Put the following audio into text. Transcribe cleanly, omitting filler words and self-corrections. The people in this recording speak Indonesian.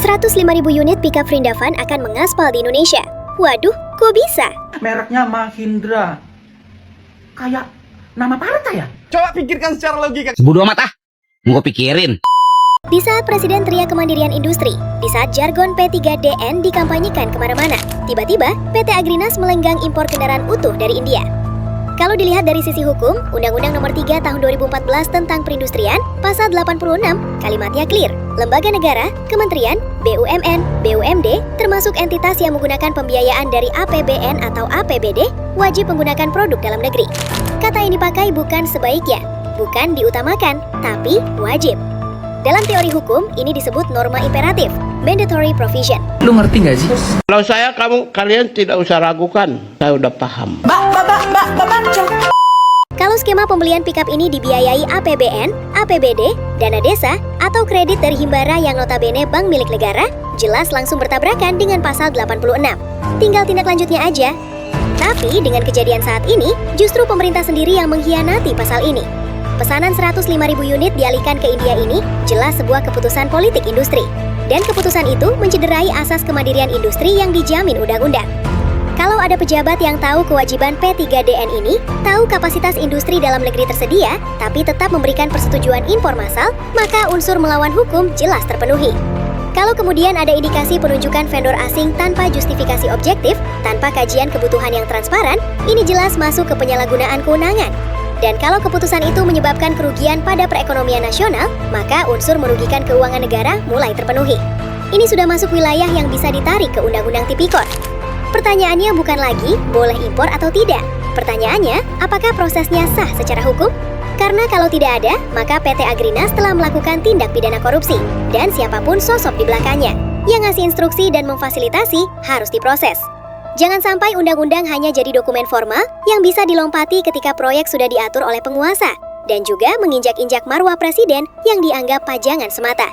105.000 unit pickup Vrindavan akan mengaspal di Indonesia. Waduh, kok bisa? Mereknya Mahindra. Kayak nama partai ya? Coba pikirkan secara logika. Bodo amat ah, mau pikirin. Di saat Presiden teriak kemandirian industri, di saat jargon P3DN dikampanyekan kemana-mana, tiba-tiba PT Agrinas melenggang impor kendaraan utuh dari India. Kalau dilihat dari sisi hukum, Undang-Undang Nomor 3 Tahun 2014 tentang Perindustrian, Pasal 86, kalimatnya clear. Lembaga negara, kementerian, BUMN, BUMD, termasuk entitas yang menggunakan pembiayaan dari APBN atau APBD, wajib menggunakan produk dalam negeri. Kata yang dipakai bukan sebaiknya, bukan diutamakan, tapi wajib. Dalam teori hukum, ini disebut norma imperatif, mandatory provision. Lu ngerti nggak sih? Kalau saya, kalian tidak usah ragukan. Saya udah paham. Kalau skema pembelian pickup ini dibiayai APBN, APBD, dana desa, atau kredit dari Himbara yang notabene bank milik negara, jelas langsung bertabrakan dengan pasal 86. Tinggal tindak lanjutnya aja. Tapi dengan kejadian saat ini, justru pemerintah sendiri yang mengkhianati pasal ini. Pesanan 105.000 unit dialihkan ke India ini jelas sebuah keputusan politik industri. Dan keputusan itu mencederai asas kemandirian industri yang dijamin undang-undang. Kalau ada pejabat yang tahu kewajiban P3DN ini, tahu kapasitas industri dalam negeri tersedia, tapi tetap memberikan persetujuan impor massal, maka unsur melawan hukum jelas terpenuhi. Kalau kemudian ada indikasi penunjukan vendor asing tanpa justifikasi objektif, tanpa kajian kebutuhan yang transparan, ini jelas masuk ke penyalahgunaan kewenangan. Dan kalau keputusan itu menyebabkan kerugian pada perekonomian nasional, maka unsur merugikan keuangan negara mulai terpenuhi. Ini sudah masuk wilayah yang bisa ditarik ke Undang-Undang Tipikor. Pertanyaannya bukan lagi boleh impor atau tidak. Pertanyaannya, apakah prosesnya sah secara hukum? Karena kalau tidak ada, maka PT Agrinas telah melakukan tindak pidana korupsi. Dan siapapun sosok di belakangnya, yang ngasih instruksi dan memfasilitasi harus diproses. Jangan sampai undang-undang hanya jadi dokumen formal yang bisa dilompati ketika proyek sudah diatur oleh penguasa dan juga menginjak-injak marwah presiden yang dianggap pajangan semata.